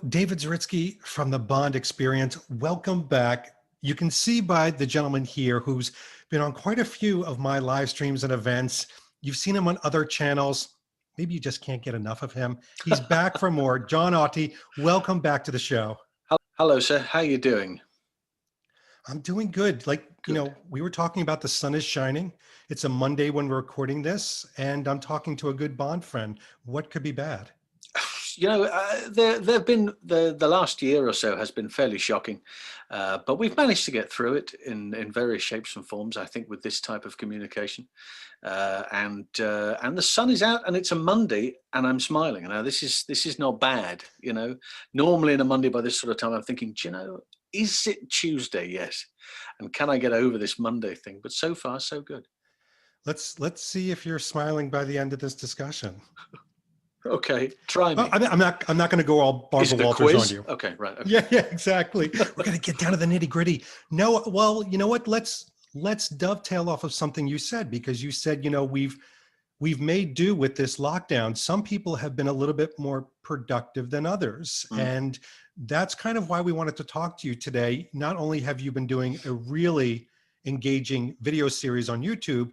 David Zaritsky from the Bond Experience, welcome back. You can see by the gentleman here who's been on quite a few of my live streams and events. You've seen him on other channels. Maybe you just can't get enough of him. He's back for more. Jon Auty, welcome back to the show. Hello, sir. How are you doing? I'm doing good. Good. We were talking about the sun is shining. It's a Monday when we're recording this, and I'm talking to a good Bond friend. What could be bad? There have been the last year or so has been fairly shocking, but we've managed to get through it in various shapes and forms. I think with this type of communication, and the sun is out, and it's a Monday, and I'm smiling. Now this is not bad. Normally on a Monday by this sort of time, I'm thinking, is it Tuesday yet? And can I get over this Monday thing? But so far, so good. Let's see if you're smiling by the end of this discussion. Okay, try me. Well, I'm not going to go all Barbara Walters on you. Okay, right. Okay. Yeah, exactly. We're going to get down to the nitty gritty. No, well, you know what? Let's dovetail off of something you said, because you said, we've made do with this lockdown. Some people have been a little bit more productive than others. And that's kind of why we wanted to talk to you today. Not only have you been doing a really engaging video series on YouTube,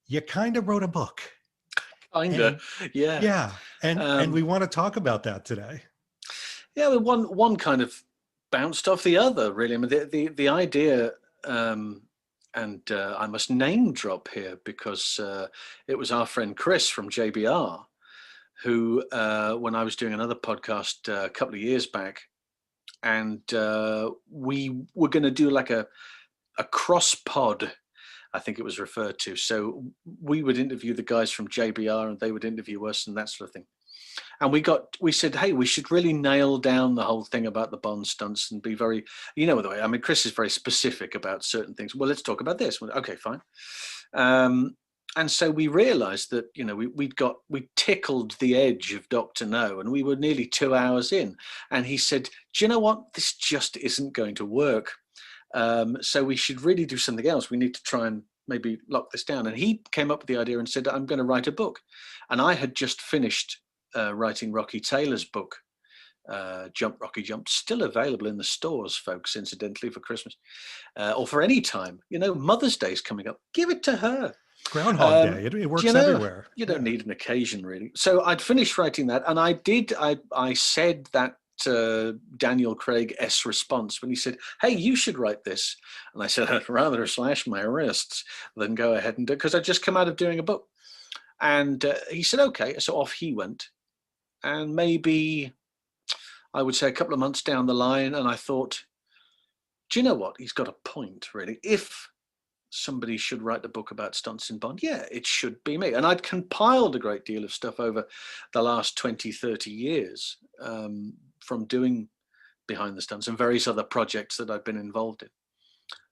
you kind of wrote a book. Yeah. Yeah. And we want to talk about that today. Yeah, well, one kind of bounced off the other, really. I mean, the idea, and I must name drop here because it was our friend Chris from JBR who, when I was doing another podcast a couple of years back, and we were going to do like a cross pod, I think it was referred to. So we would interview the guys from JBR and they would interview us and that sort of thing. And we said, hey, we should really nail down the whole thing about the Bond stunts and be very, the way, I mean, Chris is very specific about certain things. Well, let's talk about this. Okay, fine. And so we realized that, we tickled the edge of Dr. No, and we were nearly 2 hours in. And he said, do you know what? This just isn't going to work. So we should really do something else. We need to try and maybe lock this down. And he came up with the idea and said, I'm going to write a book. And I had just finished writing Rocky Taylor's book, Jump, Rocky Jump, still available in the stores, folks, incidentally, for Christmas or for any time. Mother's Day's coming up. Give it to her. Groundhog Day. It works everywhere. You don't need an occasion, really. So I'd finished writing that. And I said that Daniel Craig-esque response when he said, hey, you should write this. And I said, I'd rather slash my wrists than go ahead and do it, because I'd just come out of doing a book. And he said, okay. So off he went. And maybe I would say a couple of months down the line, and I thought, do you know what? He's got a point, really. If somebody should write a book about stunts in Bond, yeah, it should be me. And I'd compiled a great deal of stuff over the last 20, 30 years from doing behind the stunts and various other projects that I've been involved in.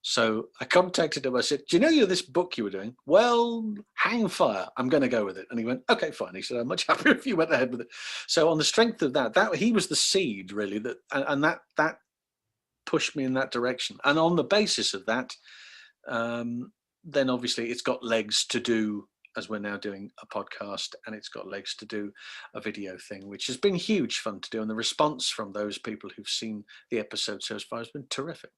So I contacted him. I said, do you know this book you were doing? Well, hang fire. I'm going to go with it. And he went, okay, fine. He said, I'm much happier if you went ahead with it. So on the strength of that he was the seed, really, that pushed me in that direction. And on the basis of that, then obviously it's got legs to do, as we're now doing a podcast, and it's got legs to do a video thing, which has been huge fun to do. And the response from those people who've seen the episode so far has been terrific.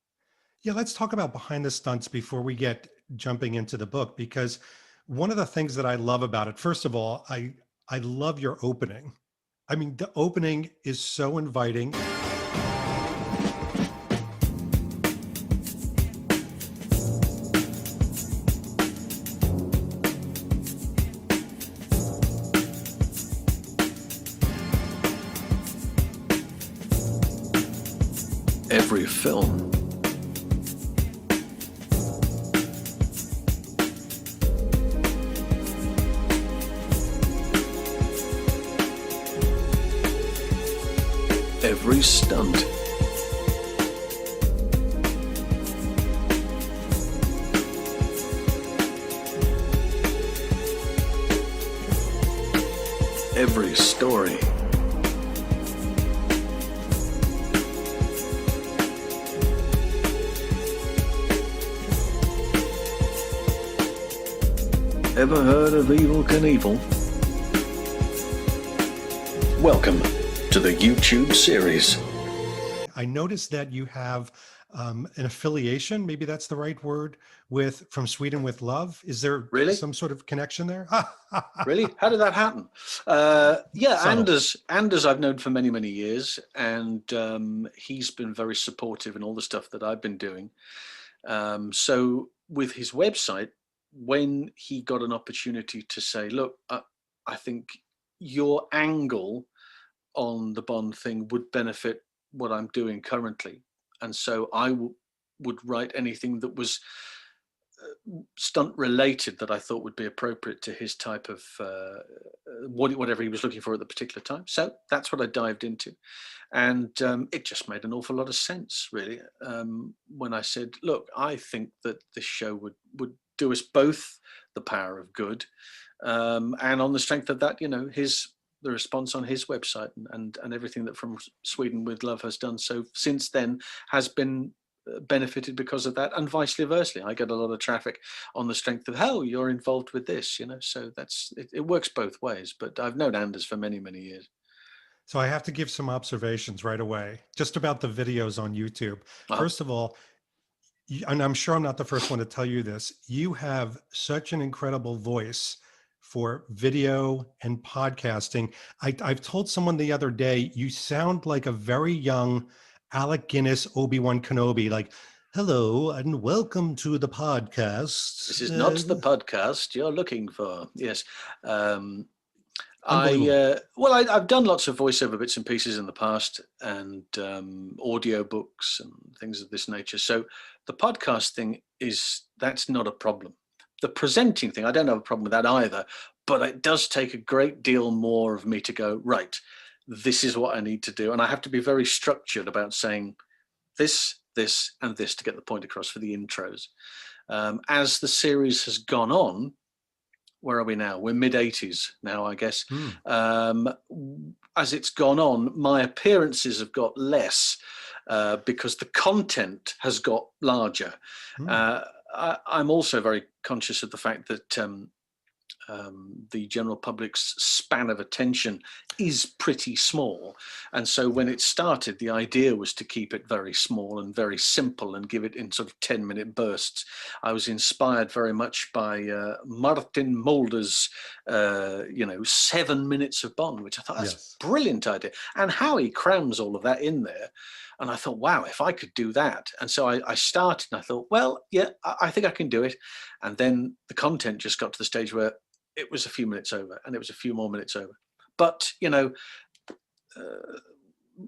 Yeah, let's talk about behind the stunts before we get jumping into the book, because one of the things that I love about it, first of all, I love your opening. I mean, the opening is so inviting. Every film every stunt every story Ever heard of Evel Knievel? Welcome to the YouTube series. I noticed that you have an affiliation, maybe that's the right word, with From Sweden with Love. Is there Really? some sort of connection there? Really? How did that happen? Yeah, Subtle. Anders I've known for many, many years, and he's been very supportive in all the stuff that I've been doing. So with his website, when he got an opportunity to say, look, I think your angle on the Bond thing would benefit what I'm doing currently. And so I would write anything that was stunt related that I thought would be appropriate to his type of whatever he was looking for at the particular time. So that's what I dived into. And it just made an awful lot of sense, really, when I said, look, I think that this show would do us both the power of good. And on the strength of that, you know, the response on his website and everything that From Sweden with Love has done so since then has been benefited because of that, and vice versa. I get a lot of traffic on the strength of, oh, you're involved with this, you know, so it works both ways. But I've known Anders for many, many years. So I have to give some observations right away, just about the videos on YouTube. First of all, and I'm sure I'm not the first one to tell you this, you have such an incredible voice for video and podcasting. I've told someone the other day, you sound like a very young Alec Guinness, Obi-Wan Kenobi, like, hello and welcome to the podcast. This is not the podcast you're looking for. Yes. I've done lots of voiceover bits and pieces in the past, and audio books and things of this nature. So the podcast thing that's not a problem. The presenting thing, I don't have a problem with that either, but it does take a great deal more of me to go, right, this is what I need to do. And I have to be very structured about saying this, and this to get the point across for the intros. As the series has gone on, where are we now? We're mid-80s now, I guess. As it's gone on, my appearances have got less because the content has got larger. I'm also very conscious of the fact that the general public's span of attention is pretty small. And so when it started, the idea was to keep it very small and very simple and give it in sort of 10-minute bursts. I was inspired very much by Martin Mulder's, 7 minutes of Bond, which I thought that's a brilliant idea. And how he crams all of that in there. And I thought, wow, if I could do that. And so I started and I thought, well, yeah, I think I can do it. And then the content just got to the stage where it was a few minutes over and it was a few more minutes over. But, you know,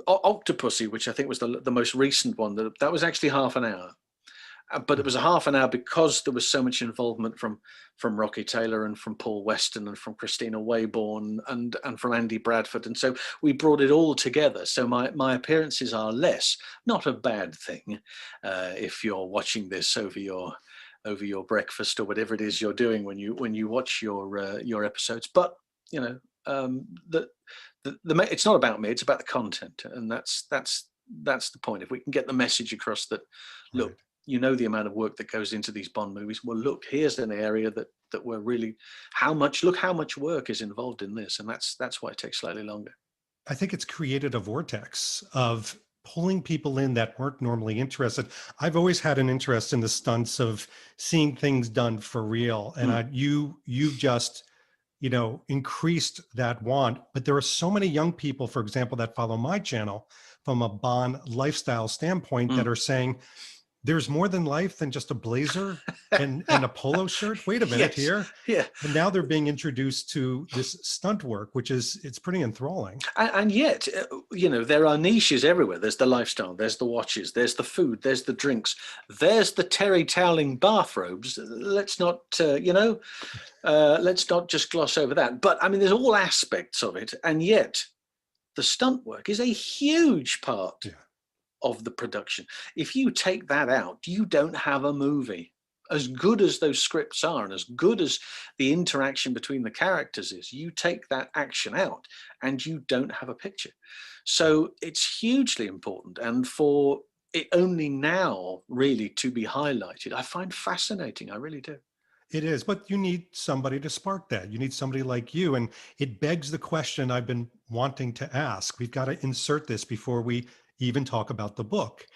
Octopussy, which I think was the most recent one, that was actually half an hour. But it was a half an hour because there was so much involvement from Rocky Taylor and from Paul Weston and from Christina Wayborn and from Andy Bradford. And so we brought it all together. So my appearances are less, not a bad thing if you're watching this over your breakfast or whatever it is you're doing when you watch your episodes. But, you know, it's not about me, it's about the content. And that's the point. If we can get the message across that, look, you know, the amount of work that goes into these Bond movies. Well, look, here's an area that we're really, how much work is involved in this. And that's why it takes slightly longer. I think it's created a vortex of pulling people in that weren't normally interested. I've always had an interest in the stunts of seeing things done for real. And you've just, you know, increased that want. But there are so many young people, for example, that follow my channel from a Bond lifestyle standpoint that are saying, there's more than life than just a blazer and a polo shirt. Wait a minute here. Yeah. And now they're being introduced to this stunt work, it's pretty enthralling. And yet, you know, there are niches everywhere. There's the lifestyle, there's the watches, there's the food, there's the drinks, there's the terry toweling bathrobes. Let's not, let's not just gloss over that. But I mean, there's all aspects of it. And yet the stunt work is a huge part of the production. If you take that out, you don't have a movie. As good as those scripts are and as good as the interaction between the characters is, you take that action out and you don't have a picture. So it's hugely important. And for it only now really to be highlighted, I find fascinating. I really do. It is, but you need somebody to spark that. You need somebody like you. And it begs the question I've been wanting to ask. We've got to insert this before we even talk about the book.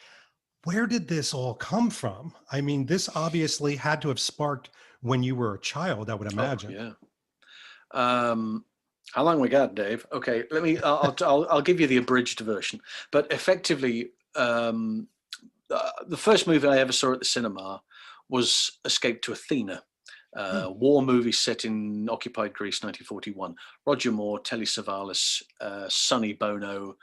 Where did this all come from? I mean, this obviously had to have sparked when you were a child, I would Oh, imagine. yeah. How long we got, Dave? Okay, I'll give you the abridged version. But effectively, the first movie I ever saw at the cinema was Escape to Athena, Hmm. war movie set in occupied Greece, 1941. Roger Moore, Telly Savalas, Sonny Bono,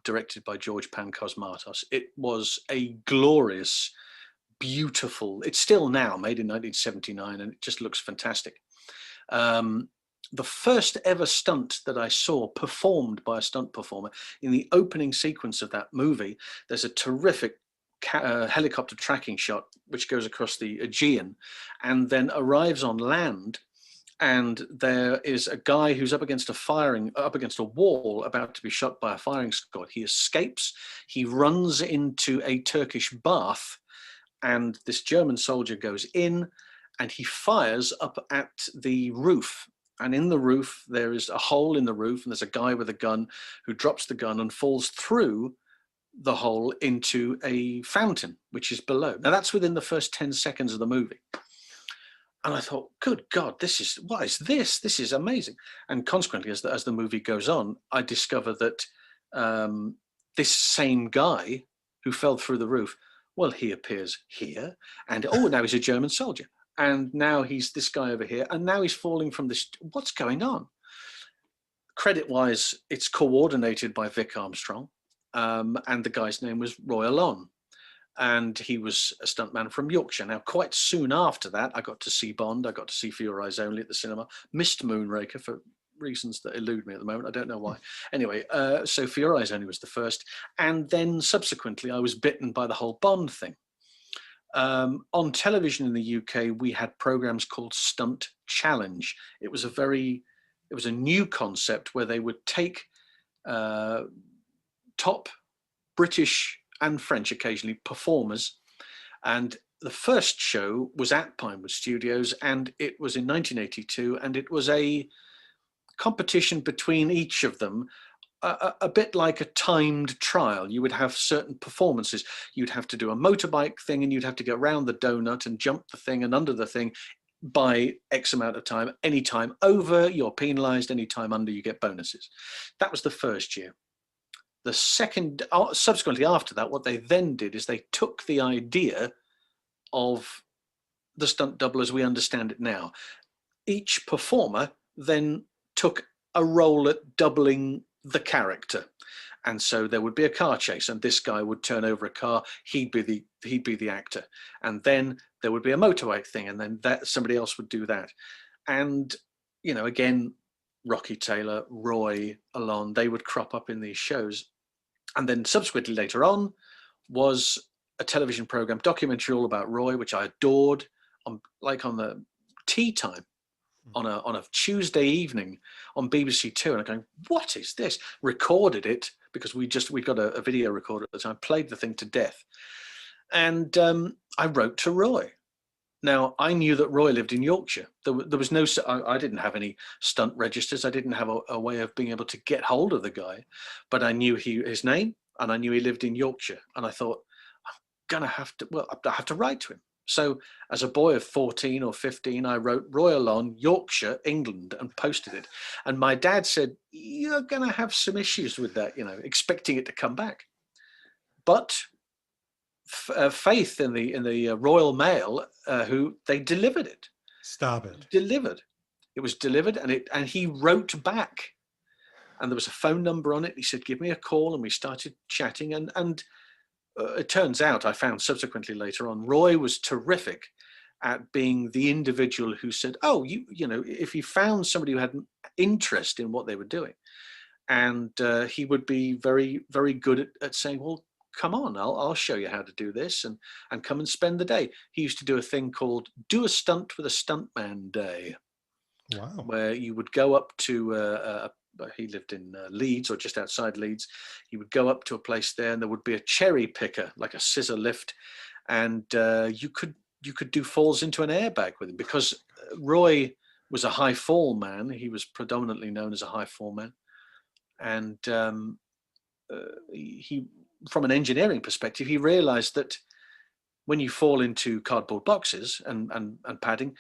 directed by George Pankosmatos. It was a glorious, beautiful. It's still now made in 1979, and it just looks fantastic. Um, the first ever stunt that I saw performed by a stunt performer, in the opening sequence of that movie, there's a terrific helicopter tracking shot which goes across the Aegean and then arrives on land, and there is a guy who's up against a wall, about to be shot by a firing squad. He escapes, he runs into a Turkish bath, and this German soldier goes in and he fires up at the roof. And in the roof, there is a hole in the roof, and there's a guy with a gun who drops the gun and falls through the hole into a fountain, which is below. Now, that's within the first 10 seconds of the movie. And I thought, good God, what is this? This is amazing. And consequently, as the movie goes on, I discover that this same guy who fell through the roof, well, he appears here, and now he's a German soldier. And now he's this guy over here, and now he's falling from this. What's going on? Credit-wise, it's coordinated by Vic Armstrong, and the guy's name was Roy Alon, and he was a stuntman from Yorkshire. Now, quite soon after that, I got to see Bond, I got to see For Your Eyes Only at the cinema, missed Moonraker for reasons that elude me at the moment. I don't know why. Anyway, so For Your Eyes Only was the first, and then subsequently I was bitten by the whole Bond thing. On television in the UK, we had programs called Stunt Challenge. It was a new concept where they would take top British and French, occasionally, performers. And the first show was at Pinewood Studios, and it was in 1982, and it was a competition between each of them, a bit like a timed trial. You would have certain performances. You'd have to do a motorbike thing, and you'd have to go around the donut and jump the thing and under the thing by X amount of time. Any time over, you're penalized. Any time under, you get bonuses. That was the first year. The second, subsequently after that, what they then did is they took the idea of the stunt double as we understand it now. Each performer then took a role at doubling the character, and so there would be a car chase, and this guy would turn over a car. He'd be the actor, and then there would be a motorbike thing, and then somebody else would do that. And again, Rocky Taylor, Roy Alon, they would crop up in these shows. And then subsequently later on was a television program, documentary all about Roy, which I adored, on the tea time on a Tuesday evening on BBC Two. And I'm going, what is this? Recorded it, because we got a video recorder at the time, played the thing to death. And I wrote to Roy. Now, I knew that Roy lived in Yorkshire. There was no, I didn't have any stunt registers. I didn't have a way of being able to get hold of the guy, but I knew his name, and I knew he lived in Yorkshire. And I thought, I have to write to him. So as a boy of 14 or 15, I wrote Roy Alon, Yorkshire, England, and posted it. And my dad said, you're going to have some issues with that, expecting it to come back. But faith in the Royal Mail, who they delivered it. Stop it. Delivered. It was delivered, and he wrote back, and there was a phone number on it. He said, "Give me a call," and we started chatting. And it turns out, I found subsequently later on, Roy was terrific at being the individual who said, "Oh, if you found somebody who had an interest in what they were doing," and he would be very, very good at saying, "Well, come on, I'll show you how to do this, and come and spend the day." He used to do a thing called Do a Stunt with a Stuntman Day. Wow. Where you would go up to, he lived in Leeds, or just outside Leeds. He would go up to a place there, and there would be a cherry picker, like a scissor lift, and you could you could do falls into an airbag with him, because Roy was a high fall man. He was predominantly known as a high fall man. And he, from an engineering perspective, he realized that when you fall into cardboard boxes and padding,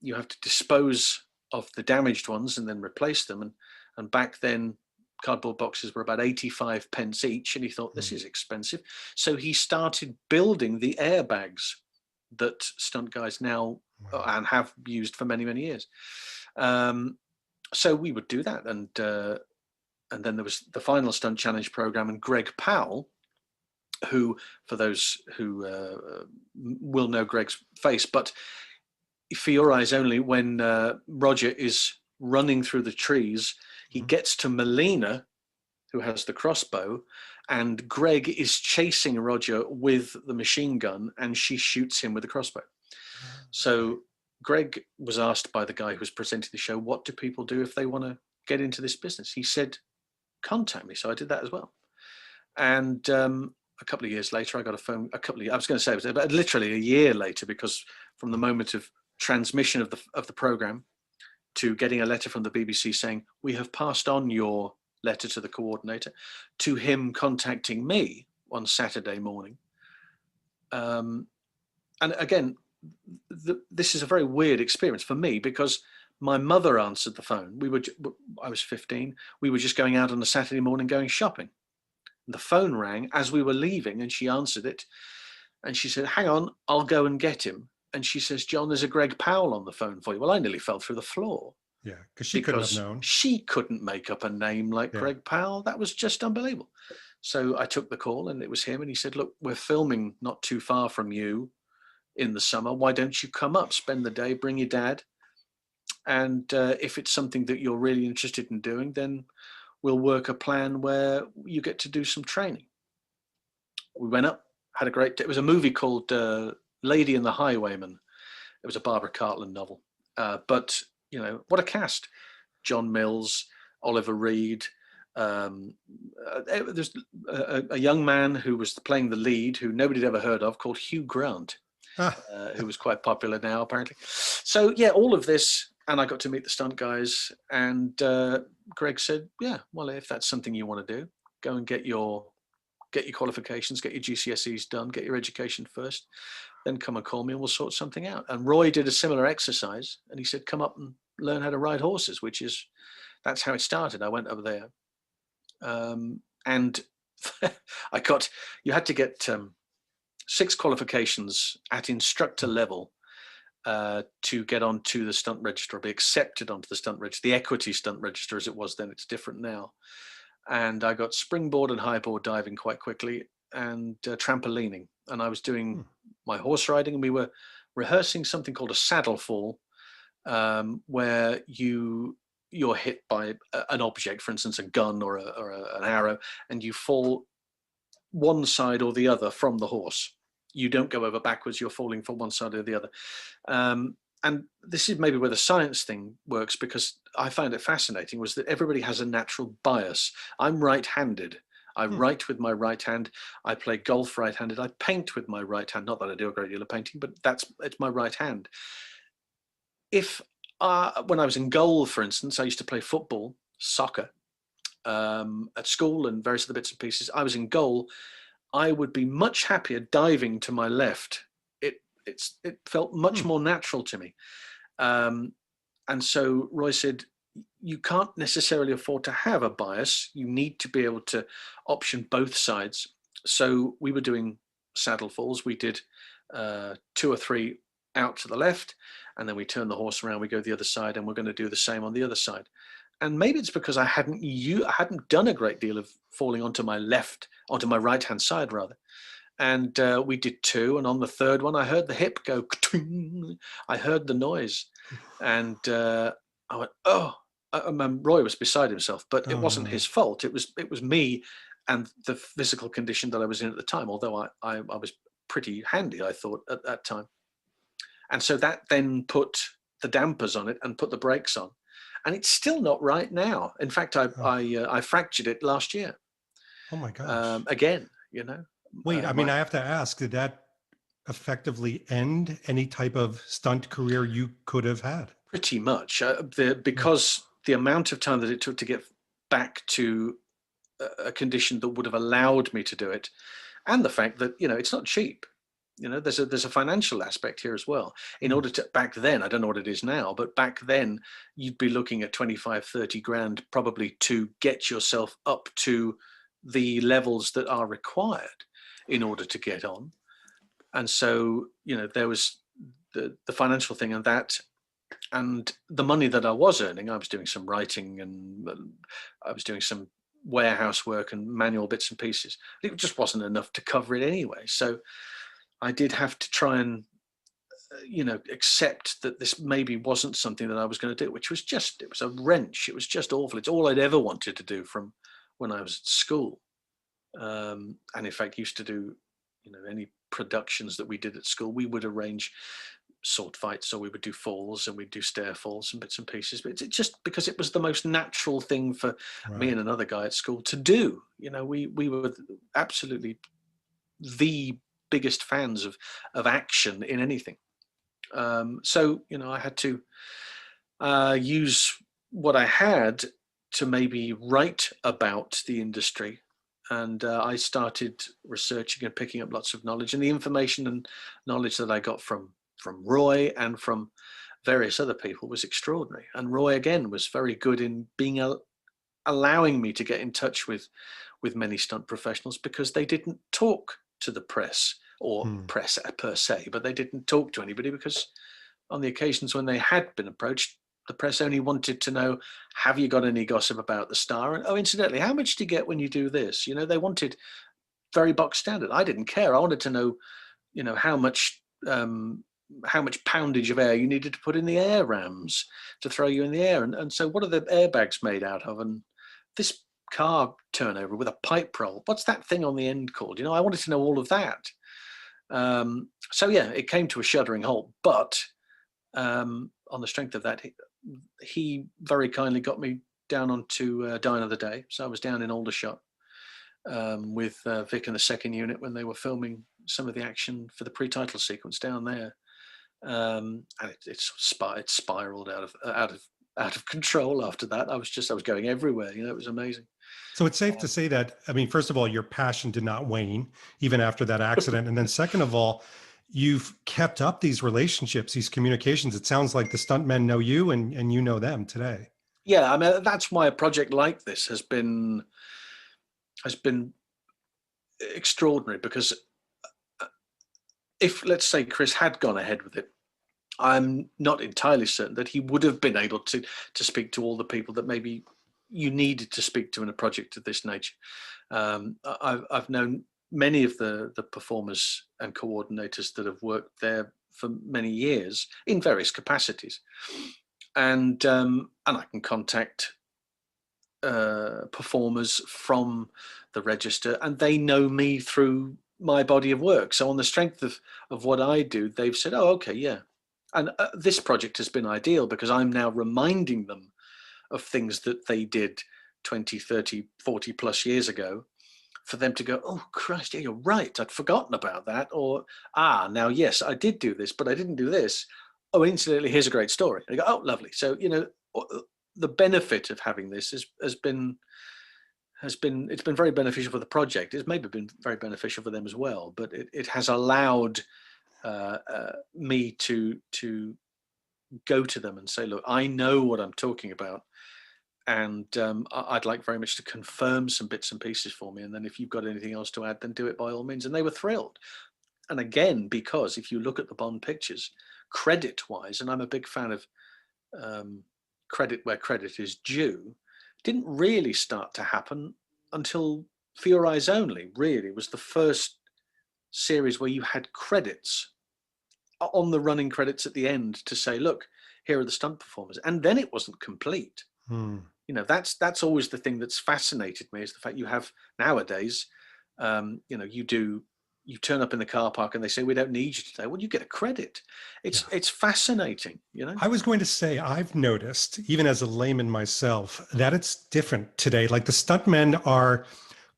you have to dispose of the damaged ones and then replace them. And back then, cardboard boxes were about 85 pence each, and he thought, this is expensive. So he started building the airbags that stunt guys now and have used for many, many years. So we would do that. And then there was the final Stunt Challenge program, and Greg Powell, who, for those who will know Greg's face, but for your eyes only, when Roger is running through the trees, he gets to Melina, who has the crossbow, and Greg is chasing Roger with the machine gun, and she shoots him with the crossbow. So Greg was asked by the guy who was presenting the show, what do people do if they want to get into this business? He said, contact me. So I did that as well. And a couple of years later, I got a phone, I was going to say, it was about literally a year later, because from the moment of transmission of the program to getting a letter from the BBC saying, we have passed on your letter to the coordinator, to him contacting me on Saturday morning. And again, this is a very weird experience for me, because my mother answered the phone. I was 15. We were just going out on a Saturday morning going shopping. And the phone rang as we were leaving, and she answered it. And she said, hang on, I'll go and get him. And she says, John, there's a Greg Powell on the phone for you. Well, I nearly fell through the floor. Yeah, because she couldn't have known. She couldn't make up a name like Greg Powell. That was just unbelievable. So I took the call, and it was him. And he said, look, we're filming not too far from you in the summer. Why don't you come up, spend the day, bring your dad? And if it's something that you're really interested in doing, then we'll work a plan where you get to do some training. We went up, had a great day. It was a movie called Lady and the Highwayman. It was a Barbara Cartland novel. But, you know, what a cast. John Mills, Oliver Reed. There's a young man who was playing the lead, who nobody had ever heard of, called Hugh Grant, who was quite popular now, apparently. So, yeah, all of this. And I got to meet the stunt guys. And Greg said, yeah, well, if that's something you want to do, go and get your qualifications, get your GCSEs done, get your education first, then come and call me and we'll sort something out. And Roy did a similar exercise, and he said, come up and learn how to ride horses, that's how it started. I went over there. And you had to get 6 qualifications at instructor level to get onto the stunt register, or be accepted onto the stunt register, the equity stunt register as it was then. It's different now. And I got springboard and highboard diving quite quickly, and trampolining. And I was doing my horse riding, and we were rehearsing something called a saddle fall, where you're hit by an object, for instance, a gun or an arrow, and you fall one side or the other from the horse. You don't go over backwards, you're falling from one side or the other. And this is maybe where the science thing works, because I found it fascinating, was that everybody has a natural bias. I'm right-handed. I write with my right hand. I play golf right-handed. I paint with my right hand. Not that I do a great deal of painting, but it's my right hand. If when I was in goal, for instance, I used to play football, soccer, at school and various other bits and pieces. I was in goal. I would be much happier diving to my left. It felt much more natural to me. And so Roy said, you can't necessarily afford to have a bias. You need to be able to option both sides. So we were doing saddle falls. We did 2 or 3 out to the left, and then we turn the horse around, we go the other side, and we're going to do the same on the other side. And maybe it's because I hadn't done a great deal of falling onto my right hand side rather. And we did 2, and on the 3rd one, I heard the hip go, I heard the noise, and I went, oh. Roy was beside himself, but it wasn't his fault. It was me and the physical condition that I was in at the time, although I was pretty handy, I thought, at that time. And so that then put the dampers on it and put the brakes on. And it's still not right now. In fact, I fractured it last year. Oh my gosh. Again, you know. Wait, I mean, I have to ask, did that effectively end any type of stunt career you could have had? Pretty much, because the amount of time that it took to get back to a condition that would have allowed me to do it, and the fact that it's not cheap. There's a financial aspect here as well. In order to, back then, I don't know what it is now, but back then you'd be looking at 25, 30 grand probably to get yourself up to the levels that are required in order to get on. And so, there was the financial thing, and that, and the money that I was earning. I was doing some writing, and I was doing some warehouse work and manual bits and pieces. It just wasn't enough to cover it anyway. So I did have to try and, accept that this maybe wasn't something that I was going to do, which was it was a wrench. It was just awful. It's all I'd ever wanted to do from when I was at school. And in fact, used to do, any productions that we did at school, we would arrange sword fights, so we would do falls, and we'd do stair falls and bits and pieces. But it's just because it was the most natural thing for me and another guy at school to do. We were absolutely the biggest fans of action in anything. So I had to use what I had to maybe write about the industry. And I started researching and picking up lots of knowledge, and the information and knowledge that I got from Roy and from various other people was extraordinary. And Roy, again, was very good in being allowing me to get in touch with many stunt professionals, because they didn't talk to the press or press per se, but they didn't talk to anybody, because on the occasions when they had been approached, the press only wanted to know, have you got any gossip about the star? And, oh, incidentally, how much do you get when you do this? They wanted very box standard. I didn't care. I wanted to know, how much poundage of air you needed to put in the air rams to throw you in the air. And so what are the airbags made out of? And this car turnover with a pipe roll, what's that thing on the end called? I wanted to know all of that. So yeah, it came to a shuddering halt, but on the strength of that, he very kindly got me down onto Die Another Day. So I was down in Aldershot with Vic and the second unit when they were filming some of the action for the pre-title sequence down there. And it spiraled out of control after that. I was going everywhere. It was amazing. So it's safe to say that, first of all, your passion did not wane even after that accident. And then second of all, you've kept up these relationships, these communications. It sounds like the stuntmen know you and you know them today. Yeah, that's why a project like this has been extraordinary, because if, let's say, Chris had gone ahead with it, I'm not entirely certain that he would have been able to speak to all the people that maybe you needed to speak to in a project of this nature. I've known many of the performers and coordinators that have worked there for many years in various capacities, and I can contact performers from the register, and they know me through my body of work. So on the strength of what I do, they've said, oh, okay, yeah. And this project has been ideal, because I'm now reminding them of things that they did 20, 30, 40 plus years ago, for them to go, oh, Christ, yeah, you're right. I'd forgotten about that. Or, now, yes, I did do this, but I didn't do this. Oh, incidentally, here's a great story. And I go, oh, lovely. So, the benefit of having this it's been very beneficial for the project. It's maybe been very beneficial for them as well, but it has allowed me to go to them and say, look, I know what I'm talking about, and I'd like very much to confirm some bits and pieces for me, and then if you've got anything else to add, then do it by all means. And they were thrilled. And again, because if you look at the Bond pictures, credit wise, and I'm a big fan of credit where credit is due, didn't really start to happen until For Your Eyes Only really was the first series where you had credits on the running credits at the end to say, look, here are the stunt performers. And then it wasn't complete. That's always the thing that's fascinated me, is the fact you have nowadays, you turn up in the car park and they say, we don't need you today. Well, you get a credit. It's fascinating, I was going to say, I've noticed, even as a layman myself, that it's different today. Like the stuntmen are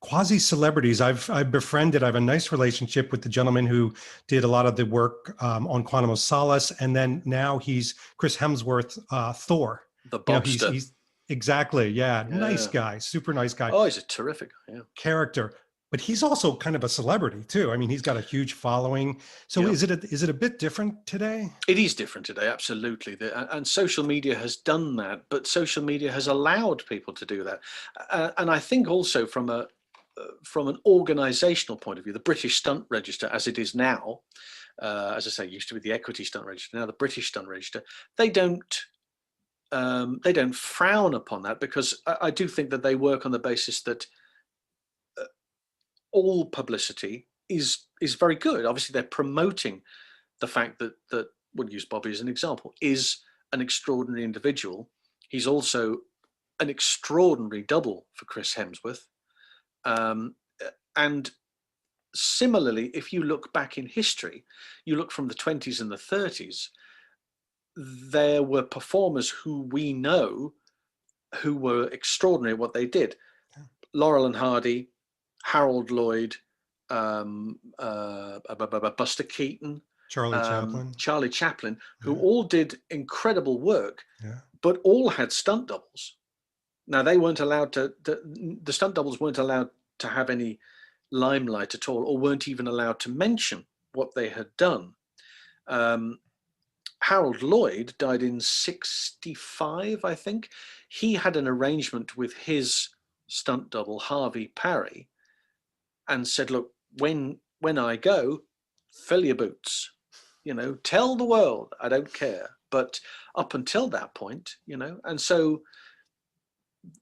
quasi celebrities. I've befriended. I have a nice relationship with the gentleman who did a lot of the work on Quantum of Solace, and then now he's Chris Hemsworth, Thor. The You know, Bobster. he's exactly, yeah, nice Yeah. guy, super nice guy, Oh, he's a terrific guy. Yeah. character. But he's also kind of a celebrity too. I mean, he's got a huge following. So Yeah. is it a bit different today? It is different today, absolutely. And social media has done that, but social media has allowed people to do that. And I think also from an organizational point of view, the British Stunt Register, as it is now, as I say, it used to be the Equity Stunt Register, now the British Stunt Register, they don't frown upon that, because I do think that they work on the basis that all publicity is very good. Obviously, they're promoting the fact that we'll use Bobby as an example, is an extraordinary individual. He's also an extraordinary double for Chris Hemsworth. And similarly, if you look back in history, you look from the 20s and the 30s, there were performers who we know who were extraordinary at what they did. Yeah. Laurel and Hardy, Harold Lloyd, Buster Keaton, Charlie Chaplin, who all did incredible work, but all had stunt doubles. Now, they weren't allowed the stunt doubles weren't allowed to have any limelight at all, or weren't even allowed to mention what they had done. Harold Lloyd died in 1965, I think. He had an arrangement with his stunt double, Harvey Parry, and said, look, when I go, fill your boots, tell the world, I don't care. But up until that point, and so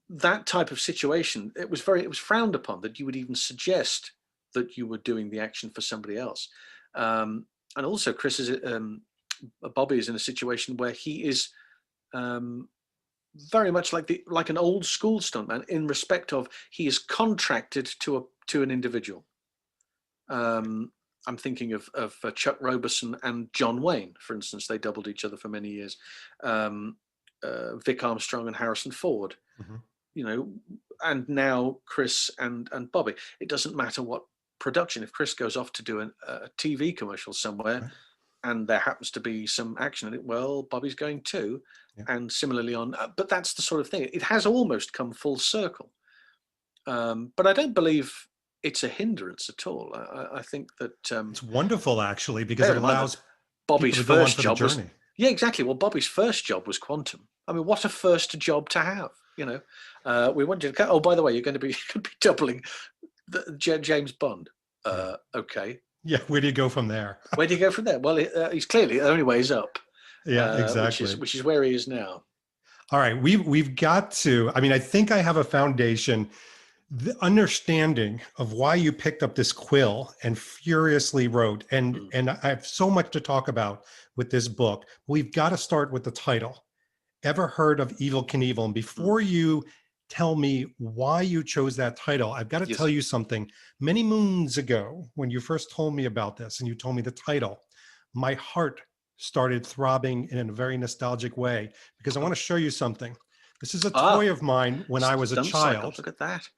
that type of situation, it was frowned upon that you would even suggest that you were doing the action for somebody else. And also Bobby is in a situation where he is very much like an old school stuntman, in respect of he is contracted to an individual. I'm thinking of Chuck Roberson and John Wayne, for instance. They doubled each other for many years. Vic Armstrong and Harrison Ford. Mm-hmm. And now Chris and Bobby. It doesn't matter what production. If Chris goes off to do a TV commercial somewhere, right, and there happens to be some action in it, well, Bobby's going too. Yeah. And similarly on, but that's the sort of thing. It has almost come full circle. But I don't believe it's a hindrance at all. I think that it's wonderful, actually, because it allows Bobby's first job was, yeah, exactly. Well, Bobby's first job was Quantum. I mean, what a first job to have, We wanted to. Oh, by the way, you're going to be doubling James Bond. Okay. Yeah, where do you go from there? Where do you go from there? Well, he's clearly the only way is up. Yeah, exactly. Which is where he is now. All right, we've got to. I mean, I think I have a foundation, the understanding of why you picked up this quill and furiously wrote, and I have so much to talk about with this book. We've got to start with the title. Ever heard of Evel Knievel? And before you tell me why you chose that title, I've got to tell you something. Many moons ago, when you first told me about this and you told me the title, my heart started throbbing in a very nostalgic way, because I want to show you something. This is a toy of mine when I was a child. Look at that.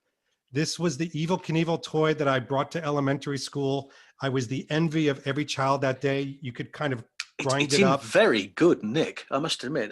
This was the Evel Knievel toy that I brought to elementary school. I was the envy of every child that day. You could kind of grind it up. It's in very good nick, I must admit.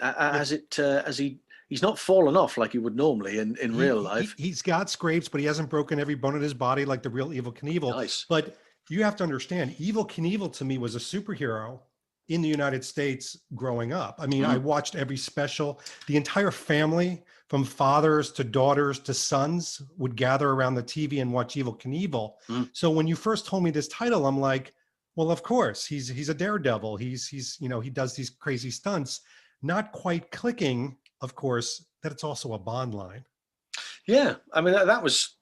He's not fallen off like you would normally in real life. He's got scrapes, but he hasn't broken every bone in his body like the real Evel Knievel. Nice. But you have to understand, Evel Knievel to me was a superhero in the United States growing up. I mean, I watched every special. The entire family, from fathers to daughters to sons, would gather around the TV and watch Evel Knievel. So when you first told me this title, I'm like, well, of course, he's a daredevil. He's he does these crazy stunts. Not quite clicking, of course, that it's also a Bond line. Yeah, I mean, that was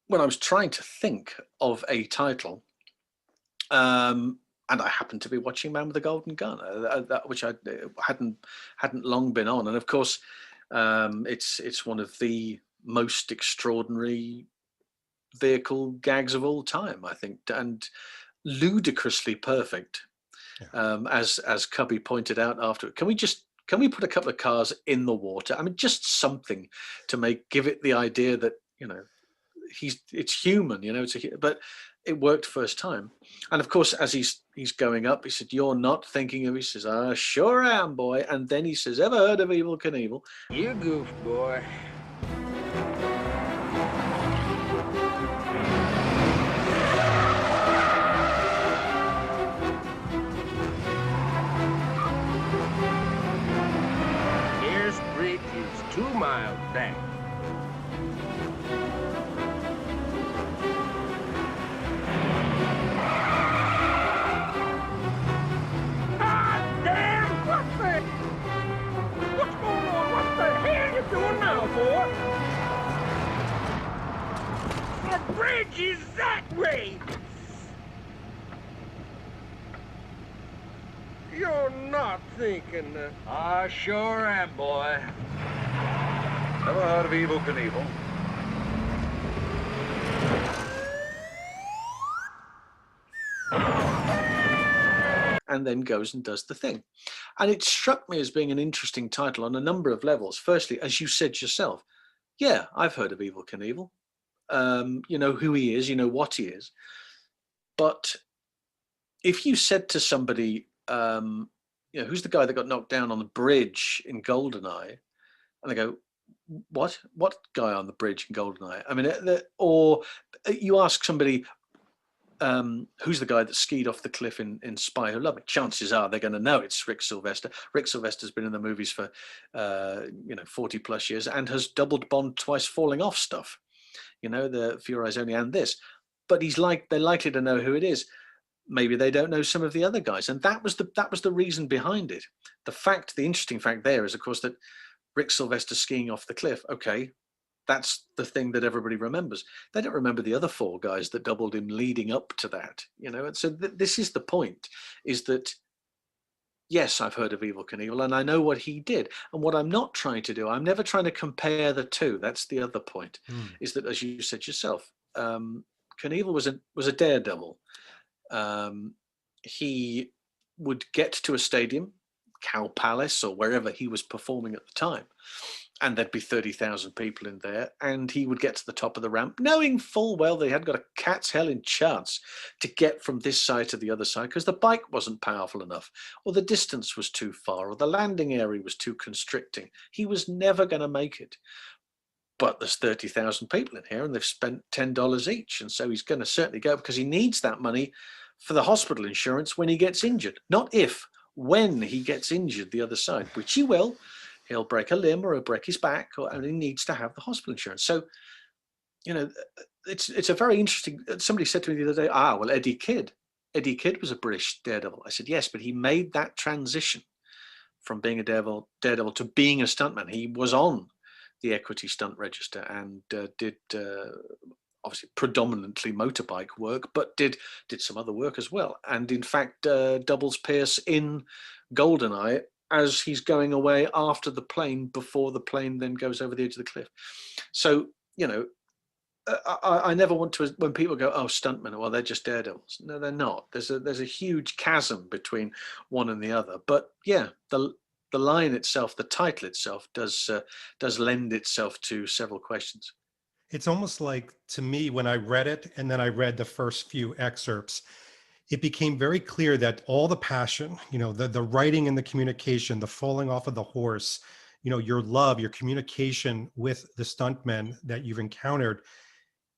when I was trying to think of a title. And I happened to be watching Man with the Golden Gun, which I hadn't long been on. And of course, it's one of the most extraordinary vehicle gags of all time, I think, and ludicrously perfect. Yeah. As Cubby pointed out after, can we put a couple of cars in the water? I mean, just something to give it the idea that you know, it's human, you know, but it worked first time. And of course, as he's going up, he said, "You're not thinking of," he says, "I sure am, boy." And then he says, "Ever heard of Evel Knievel?" You goof, boy. Nearest bridge is 2 miles back. The bridge is that way! You're not thinking that... I sure am, boy. Ever heard of Evel Knievel? And then goes and does the thing. And it struck me as being an interesting title on a number of levels. Firstly, as you said yourself, yeah, I've heard of Evel Knievel. You know who he is, you know what he is. But if you said to somebody, you know, who's the guy that got knocked down on the bridge in GoldenEye? And they go, what guy on the bridge in GoldenEye? I mean, or you ask somebody, who's the guy that skied off the cliff in Spy Who Loved Me? Chances are they're going to know it's Rick Sylvester. Rick Sylvester's been in the movies for 40 plus years and has doubled Bond twice falling off stuff. You know, the For Your Eyes Only and this. But they're likely to know who it is. Maybe they don't know some of the other guys, and that was the reason behind it. The interesting fact there is, of course, that Rick Sylvester skiing off the cliff. Okay, that's the thing that everybody remembers. They don't remember the other 4 guys that doubled him leading up to that, you know. And so this is the point: is that yes, I've heard of Evel Knievel and I know what he did. And what I'm not trying to do, I'm never trying to compare the two. That's the other point: is that, as you said yourself, Knievel was a daredevil. He would get to a stadium, Cow Palace or wherever he was performing at the time, and there'd be 30,000 people in there, and he would get to the top of the ramp knowing full well they hadn't got a cat's hell in chance to get from this side to the other side because the bike wasn't powerful enough, or the distance was too far, or the landing area was too constricting. He was never going to make it. But there's 30,000 people in here and they've spent $10 each, and so he's going to certainly go because he needs that money for the hospital insurance when he gets injured. Not if, when he gets injured the other side, which he will. He'll break a limb or he'll break his back, and he needs to have the hospital insurance. So, you know, it's a very interesting. Somebody said to me the other day, well, Eddie Kidd was a British daredevil. I said, yes, but he made that transition from being a daredevil to being a stuntman. He was on the Equity Stunt Register and did obviously predominantly motorbike work, but did some other work as well. And in fact, doubles Pierce in GoldenEye as he's going away after the plane, before the plane then goes over the edge of the cliff. So, you know, I never want to, when people go, oh, stuntmen, well, they're just daredevils. No, they're not. There's a huge chasm between one and the other. But yeah, the line itself, the title itself, does lend itself to several questions. It's almost like, to me, when I read it and then I read the first few excerpts, it became very clear that all the passion, you know, the writing and the communication, the falling off of the horse, you know, your love, your communication with the stuntmen that you've encountered,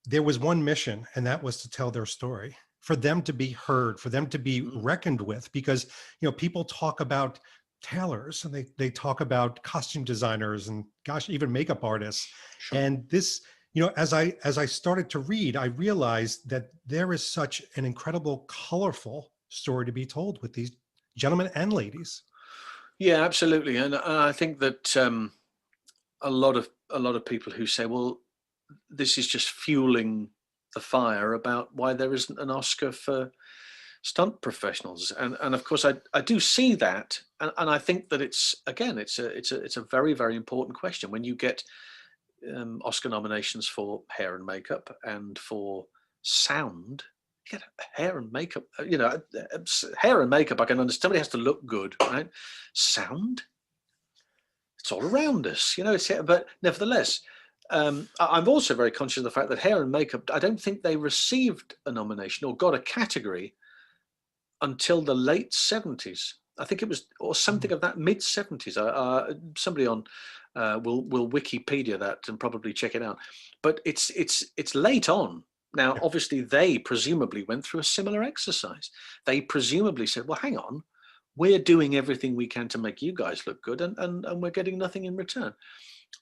there was one mission, and that was to tell their story, for them to be heard, for them to be reckoned with, because, you know, people talk about tailors and they talk about costume designers and, gosh, even makeup artists. Sure. And this, you know, as I started to read, I realized that there is such an incredible, colorful story to be told with these gentlemen and ladies. Yeah, absolutely. And I think that a lot of people who say, well, this is just fueling the fire about why there isn't an Oscar for stunt professionals, and of course I do see that, and I think that it's a very, very important question. When you get Oscar nominations for hair and makeup and for sound, you get hair and makeup. You know, hair and makeup I can understand. Somebody has to look good, right? Sound, it's all around us, you know. But nevertheless, I'm also very conscious of the fact that hair and makeup, I don't think they received a nomination or got a category until the late 70s. I think it was, or something of that, mid 70s. Somebody on will Wikipedia that and probably check it out. But it's late on. Now, obviously, they presumably went through a similar exercise. They presumably said, well, hang on, we're doing everything we can to make you guys look good, and we're getting nothing in return.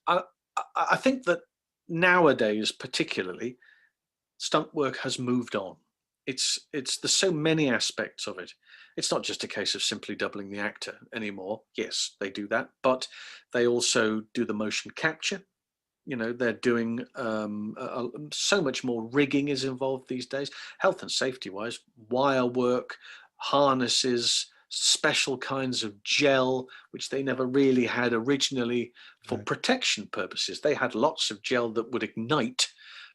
I think that nowadays, particularly, stunt work has moved on. There's so many aspects of it. It's not just a case of simply doubling the actor anymore. Yes, they do that, but they also do the motion capture. They're doing so much more rigging is involved these days, health and safety wise, wire work, harnesses, special kinds of gel, which they never really had originally for protection purposes. They had lots of gel that would ignite,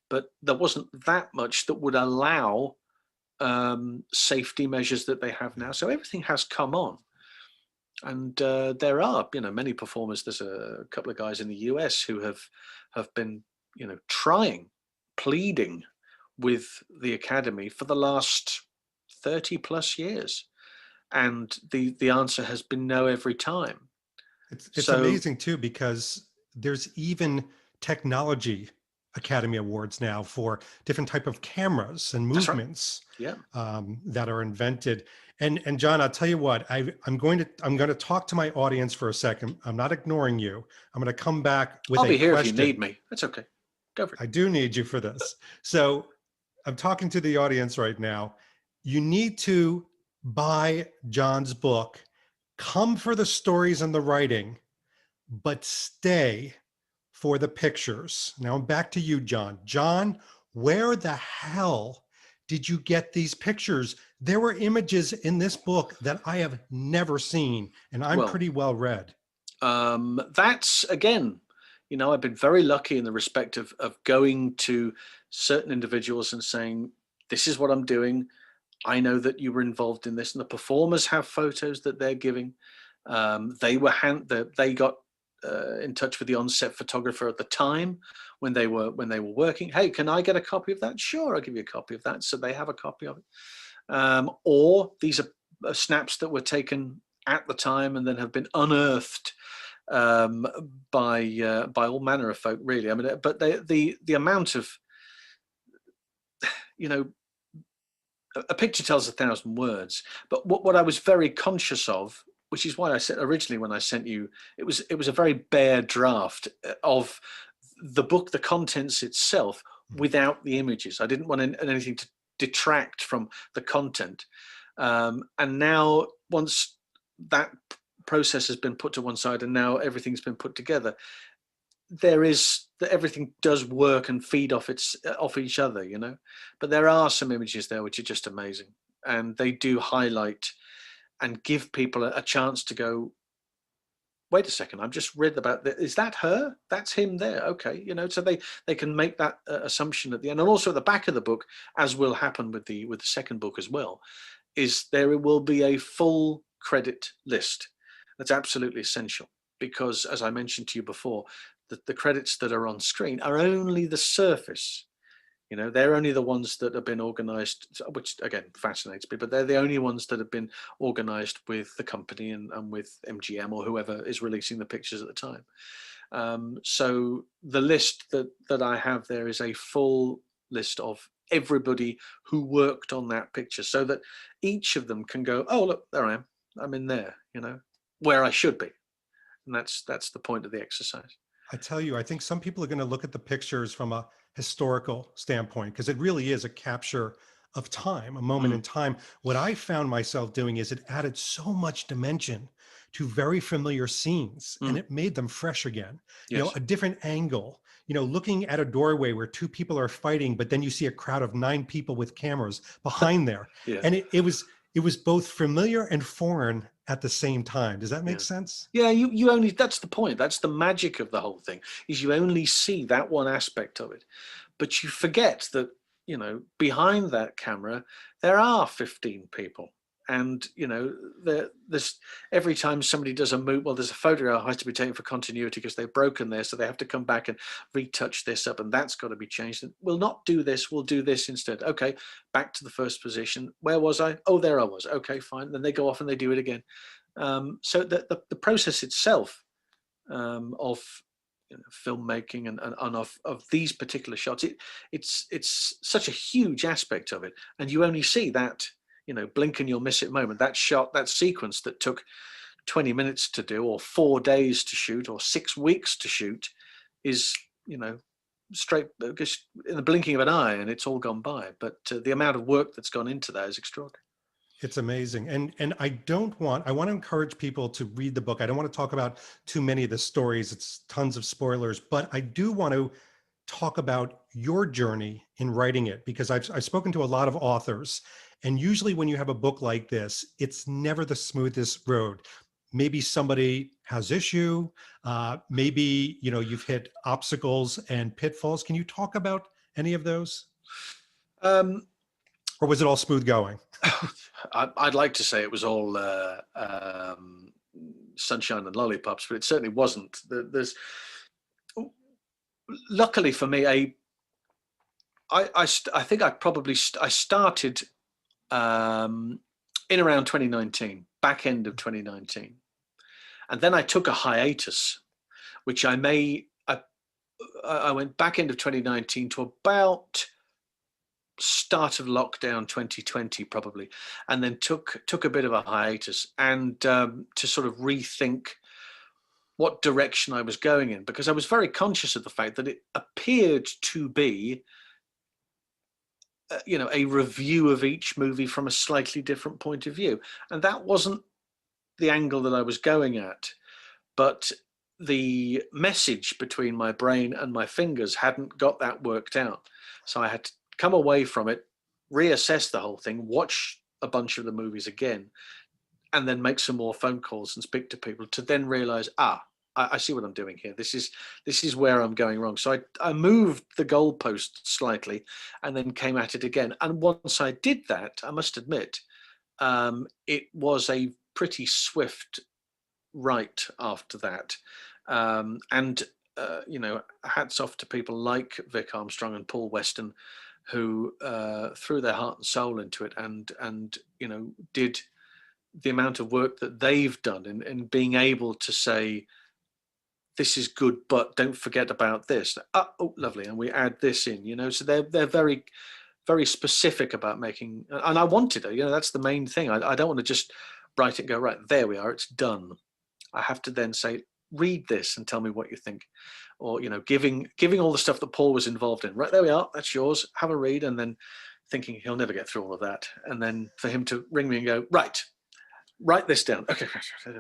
but there wasn't that much that would allow safety measures that they have now. So everything has come on. And there are, many performers. There's a couple of guys in the US who have been, pleading with the Academy for the last 30 plus years. And the answer has been no every time. It's amazing too, because there's even technology Academy Awards now for different type of cameras and movements that are invented. And Jon, I'll tell you what, I'm going to talk to my audience for a second. I'm not ignoring you. I'm going to come back with a question. I'll be here if you need me. That's okay. Go for it. I do need you for this. So I'm talking to the audience right now. You need to buy Jon's book, come for the stories and the writing, but stay for the pictures. Now I'm back to you, Jon. Jon, where the hell did you get these pictures? There were images in this book that I have never seen, and I'm pretty well read. That's, again, I've been very lucky in the respect of going to certain individuals and saying, this is what I'm doing. I know that you were involved in this, and the performers have photos that they're giving. They got in touch with the on-set photographer at the time when they were working. Hey, can I get a copy of that? Sure, I'll give you a copy of that. So they have a copy of it. Or these are snaps that were taken at the time and then have been unearthed by all manner of folk, really. I mean, but the amount of, a picture tells 1,000 words. But what I was very conscious of, which is why I said originally when I sent you, it was a very bare draft of the book, the contents itself, without the images. I didn't want anything to detract from the content. And now, once that process has been put to one side and now everything's been put together, everything does work and feed off each other, But there are some images there which are just amazing, and they do highlight and give people a chance to go, wait a second, I've just read about that. Is that her? That's him there. Okay. So they can make that assumption at the end. And also at the back of the book, as will happen with the second book as well, is there will be a full credit list. That's absolutely essential, because as I mentioned to you before, the credits that are on screen are only the surface. They're only the ones that have been organized, which again fascinates me, but they're the only ones that have been organized with the company and with MGM or whoever is releasing the pictures at the time. So the list that I have there is a full list of everybody who worked on that picture, so that each of them can go, oh, look, there I am. I'm in there, where I should be. And that's the point of the exercise. I tell you, I think some people are going to look at the pictures from a historical standpoint, because it really is a capture of time, a moment in time. What I found myself doing is it added so much dimension to very familiar scenes, and it made them fresh again. Yes. A different angle, looking at a doorway where two people are fighting, but then you see a crowd of 9 people with cameras behind there. And it was both familiar and foreign at the same time. Does that make sense? Yeah, you only, that's the point. That's the magic of the whole thing, is you only see that one aspect of it. But you forget that, behind that camera, there are 15 people And there's every time somebody does a move, well, there's a photograph has to be taken for continuity because they've broken there, so they have to come back and retouch this up, and that's got to be changed. And we'll not do this, we'll do this instead. Okay, back to the first position. Where was I? Oh, there I was. Okay, fine. Then they go off and they do it again. So the process itself of filmmaking and of these particular shots, it's such a huge aspect of it, and you only see that, blink and you'll miss it moment. That shot, that sequence that took 20 minutes to do, or 4 days to shoot, or 6 weeks to shoot, is straight in the blinking of an eye, and it's all gone by. But the amount of work that's gone into that is extraordinary. It's amazing. And I want to encourage people to read the book. I don't want to talk about too many of the stories. It's tons of spoilers, but I do want to talk about your journey in writing it, because I've spoken to a lot of authors, and usually when you have a book like this, it's never the smoothest road. Maybe somebody has issue, maybe, you've hit obstacles and pitfalls. Can you talk about any of those? Or was it all smooth going? I'd like to say it was all sunshine and lollipops, but it certainly wasn't. Luckily for me, I think I started in around 2019, back end of 2019, and then I took a hiatus, which I went back end of 2019 to about start of lockdown 2020 probably, and then took a bit of a hiatus, and to sort of rethink what direction I was going in, because I was very conscious of the fact that it appeared to be a review of each movie from a slightly different point of view, and that wasn't the angle that I was going at. But the message between my brain and my fingers hadn't got that worked out, so I had to come away from it, reassess the whole thing, watch a bunch of the movies again, and then make some more phone calls and speak to people to then realize, I see what I'm doing here. This is where I'm going wrong. So I moved the goalpost slightly and then came at it again. And once I did that, I must admit, it was a pretty swift right after that. Hats off to people like Vic Armstrong and Paul Weston, who threw their heart and soul into it, and did the amount of work that they've done in being able to say, this is good, but don't forget about this. Oh, lovely, and we add this in. So they're very, very specific about making. And I wanted it. That's the main thing. I don't want to just write it and go, right, there we are, it's done. I have to then say, read this and tell me what you think, or giving all the stuff that Paul was involved in. Right, there we are, that's yours, have a read, and then thinking he'll never get through all of that, and then for him to ring me and go, right, write this down. Okay,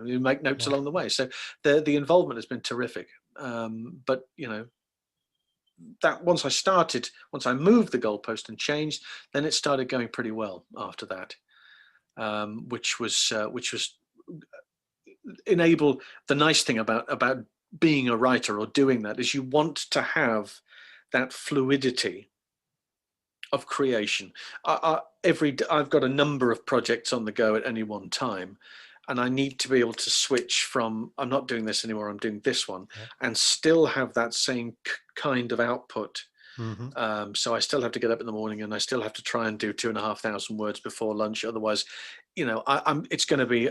you make notes along the way. So the involvement has been terrific. But that once I moved the goalpost and changed, then it started going pretty well after that, which was enable. The nice thing about being a writer or doing that is you want to have that fluidity of creation. I've got a number of projects on the go at any one time, and I need to be able to switch from, I'm not doing this anymore, I'm doing this one, and still have that same kind of output. Mm-hmm. So I still have to get up in the morning, and I still have to try and do 2,500 words before lunch. Otherwise, it's going to be,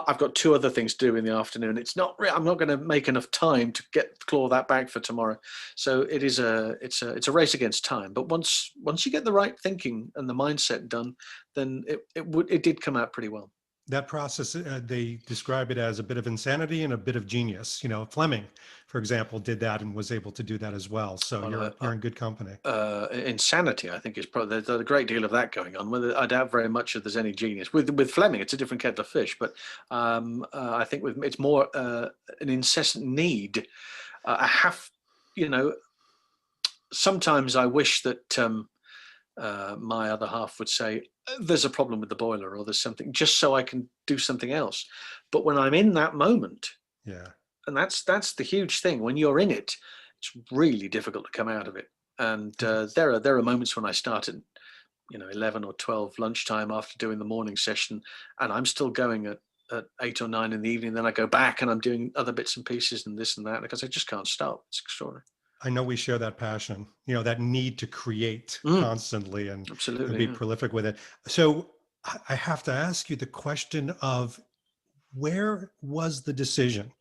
I've got 2 other things to do in the afternoon. I'm not going to make enough time to claw that back for tomorrow. So it's a race against time. But once you get the right thinking and the mindset done, then it did come out pretty well. That process, they describe it as a bit of insanity and a bit of genius. Fleming, for example, did that and was able to do that as well. So you're in good company. Insanity, I think, is probably, there's a great deal of that going on. Whether I doubt very much if there's any genius with Fleming. It's a different kettle of fish. But I think it's more an incessant need. Sometimes I wish that my other half would say, there's a problem with the boiler, or there's something, just so I can do something else. But when I'm in that moment, and that's the huge thing, when you're in it, it's really difficult to come out of it. And there are moments when I started 11 or 12 lunchtime after doing the morning session, and I'm still going at 8 or 9 in the evening. Then I go back and I'm doing other bits and pieces and this and that, because I just can't stop. It's extraordinary. I know we share that passion, that need to create constantly and Absolutely, be prolific with it. So I have to ask you the question of, where was the decision?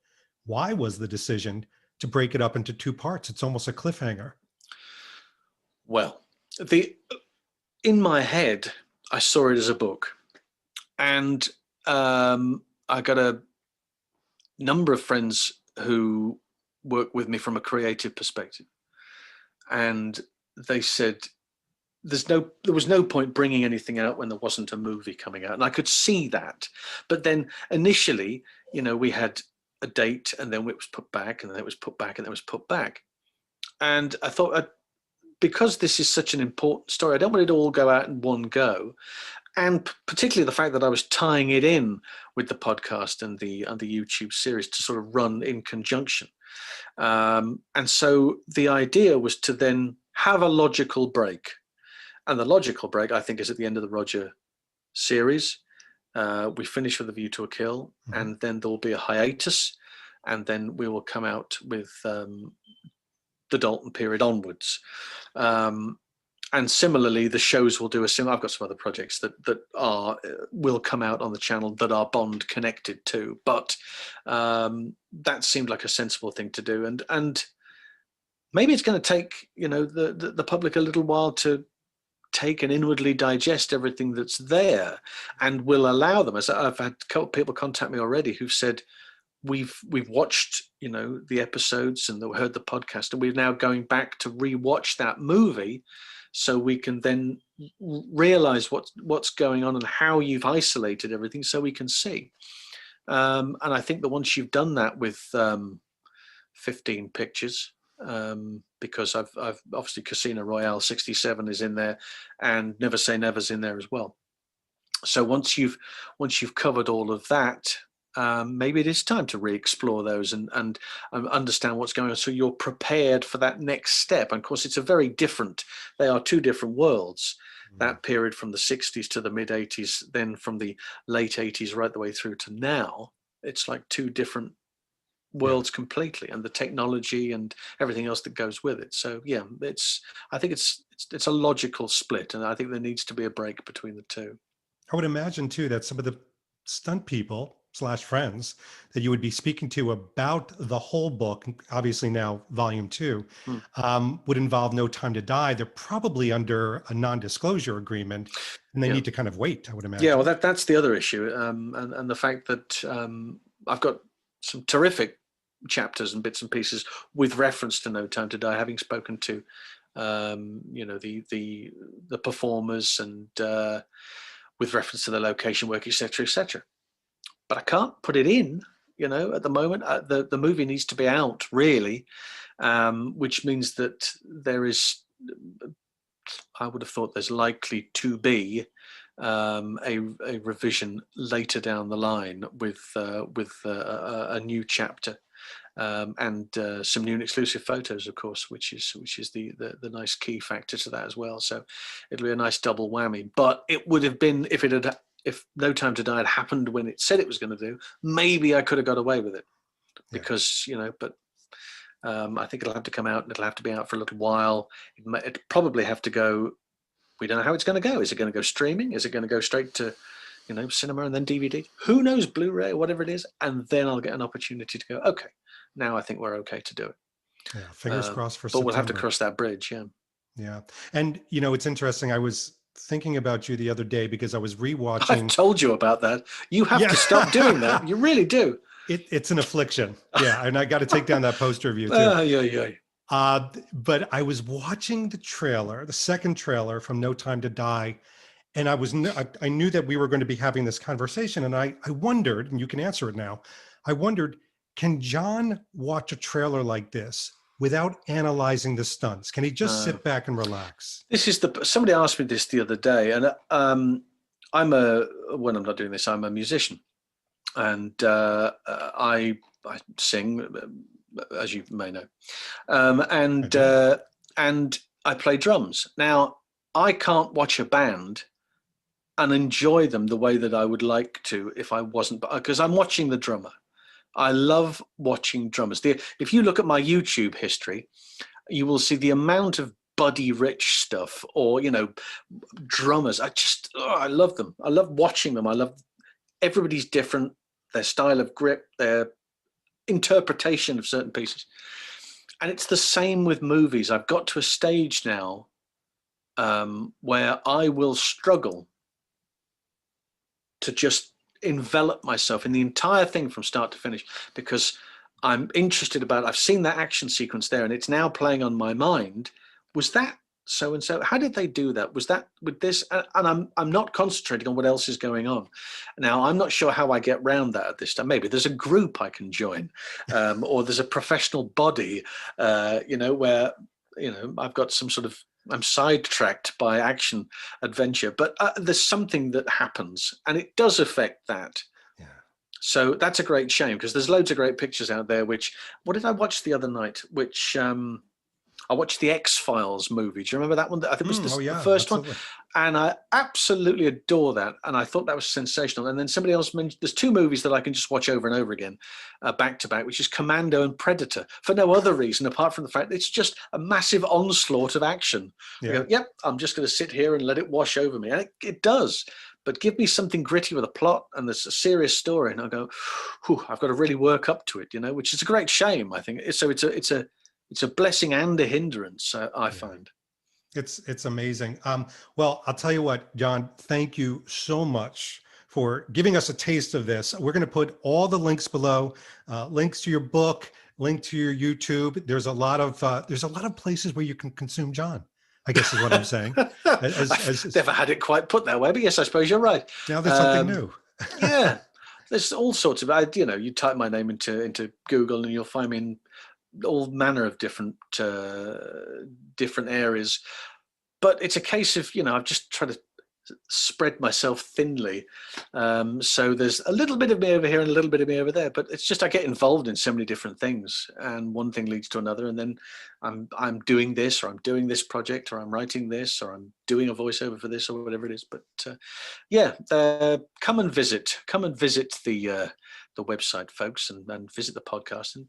Why was the decision to break it up into 2 parts? It's almost a cliffhanger. Well, in my head, I saw it as a book, and I got a number of friends who work with me from a creative perspective, and they said there was no point bringing anything out when there wasn't a movie coming out, and I could see that. But then initially, we had a date, and then it was put back, and then it was put back, and then it was put back, and I thought, because this is such an important story, I don't want it to all go out in one go. And particularly the fact that I was tying it in with the podcast and the YouTube series to sort of run in conjunction. And so the idea was to then have a logical break. And the logical break, I think, is at the end of the Roger series. We finish with A View to a Kill, and then there will be a hiatus, and then we will come out with the Dalton period onwards. And similarly, the shows will do a similar. I've got some other projects that will come out on the channel that are Bond connected to, but that seemed like a sensible thing to do. And maybe it's going to take the public a little while to take and inwardly digest everything that's there, and will allow them. As I've had a couple of people contact me already who've said, we've watched the episodes and heard the podcast, and we're now going back to rewatch that movie so we can then realize what's going on and how you've isolated everything, so we can see. And I think that once you've done that with 15 pictures, because I've obviously Casino Royale 67 is in there, and Never Say Never's in there as well. So once you've covered all of that, maybe it is time to re-explore those and understand what's going on, so you're prepared for that next step. And of course, they are 2 different worlds. That period from the 60s to the mid 80s, then from the late 80s right the way through to now, it's like 2 different worlds completely, and the technology and everything else that goes with it. So yeah, I think it's a logical split, and I think there needs to be a break between the 2. I would imagine too that some of the stunt people / friends that you would be speaking to about the whole book, obviously now volume 2, would involve No Time to Die. They're probably under a non-disclosure agreement, and they need to kind of wait, I would imagine. Yeah, well, that's the other issue, and the fact that I've got some terrific chapters and bits and pieces with reference to No Time to Die, having spoken to the performers, and with reference to the location work, etc., etc. But I can't put it in, at the moment. The movie needs to be out, really, which means that there is, I would have thought there's likely to be a revision later down the line with a new chapter, and some new and exclusive photos, of course, which is the nice key factor to that as well. So it'll be a nice double whammy. But it would have been, if No Time to Die had happened when it said it was going to do, maybe I could have got away with it, because but I think it'll have to come out, and it'll have to be out for a little while. It'd probably have to go. We don't know how it's going to go. Is it going to go streaming? Is it going to go straight to cinema and then DVD? Who knows, Blu-ray or whatever it is, and then I'll get an opportunity to go, okay, now I think we're okay to do it. Yeah, fingers crossed for But September. we'll have to cross that bridge. Yeah. And it's interesting, I was thinking about you the other day because I was rewatching. I've told you about that. You have to stop doing that. You really do. It's an affliction. Yeah. And I got to take down that poster of you too. But I was watching the second trailer from No Time to Die, and I knew that we were going to be having this conversation, and I wondered, and you can answer it now, I wondered, can Jon watch a trailer like this without analyzing the stunts? Can he just sit back and relax? Somebody asked me this the other day, and when I'm not doing this, I'm a musician, and I sing, as you may know, and I play drums. Now, I can't watch a band and enjoy them the way that I would like to if I wasn't, because I'm watching the drummer. I love watching drummers. If you look at my YouTube history, you will see the amount of Buddy Rich stuff, or drummers. I love them. I love watching them. I love everybody's different, their style of grip, their interpretation of certain pieces. And it's the same with movies. I've got to a stage now where I will struggle to just envelop myself in the entire thing from start to finish, because I'm interested about, I've seen that action sequence there and it's now playing on my mind. Was that so and so? How did they do that? Was that with this? And I'm not concentrating on what else is going on. Now, I'm not sure how I get round that at this time. Maybe there's a group I can join, or there's a professional body, where, I've got some sort of, I'm sidetracked by action adventure, but there's something that happens and it does affect that. Yeah. So that's a great shame, because there's loads of great pictures out there, what did I watch the other night? I watched the X-Files movie. Do you remember that one? I think it was the first absolutely. one. And I absolutely adore that. And I thought that was sensational. And then somebody else mentioned, there's two movies that I can just watch over and over again, back to back, which is Commando and Predator, for no other reason apart from the fact that it's just a massive onslaught of action. Yeah. Go, yep, I'm just going to sit here and let it wash over me. And it does. But give me something gritty with a plot and there's a serious story. And I go, I've got to really work up to it, which is a great shame, I think. So it's a blessing and a hindrance, I find. It's amazing. Well, I'll tell you what, Jon, thank you so much for giving us a taste of this. We're going to put all the links below, links to your book, link to your YouTube. There's a lot of places where you can consume Jon, I guess is what I'm saying. I've never had it quite put that way, but yes, I suppose you're right. Now there's something new. Yeah, there's all sorts of, you type my name into Google and you'll find me in all manner of different areas, but it's a case of I've just tried to spread myself thinly, so there's a little bit of me over here and a little bit of me over there, but it's just I get involved in so many different things and one thing leads to another, and then I'm doing this, or I'm doing this project, or I'm writing this, or I'm doing a voiceover for this, or whatever it is. But come and visit the website, folks, and visit the podcast, and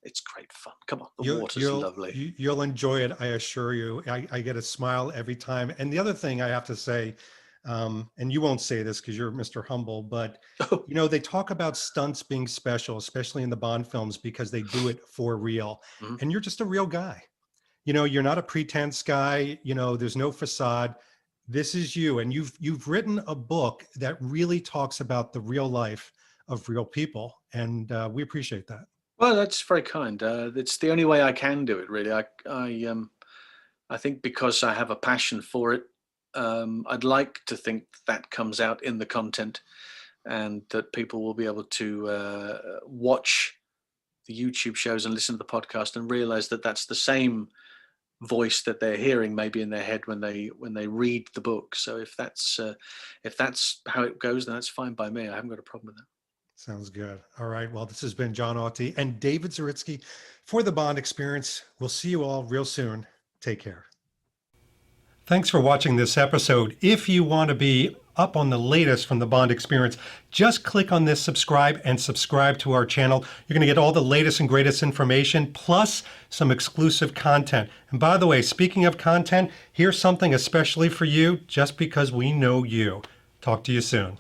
it's great fun. Come on, the water's lovely. You'll enjoy it, I assure you. I get a smile every time. And the other thing I have to say, and you won't say this because you're Mr. Humble, but they talk about stunts being special, especially in the Bond films, because they do it for real. Mm-hmm. And you're just a real guy. You're not a pretense guy. There's no facade. This is you. And you've written a book that really talks about the real life of real people. And we appreciate that. Well, that's very kind. It's the only way I can do it, really. I think because I have a passion for it, I'd like to think that comes out in the content, and that people will be able to watch the YouTube shows and listen to the podcast and realize that that's the same voice that they're hearing maybe in their head when they read the book. So if that's how it goes, then that's fine by me. I haven't got a problem with that. Sounds good. All right. Well, this has been Jon Auty and David Zaritsky for the Bond Experience. We'll see you all real soon. Take care. Thanks for watching this episode. If you want to be up on the latest from the Bond Experience, just click on this subscribe and subscribe to our channel. You're going to get all the latest and greatest information, plus some exclusive content. And by the way, speaking of content, here's something especially for you, just because we know you. Talk to you soon.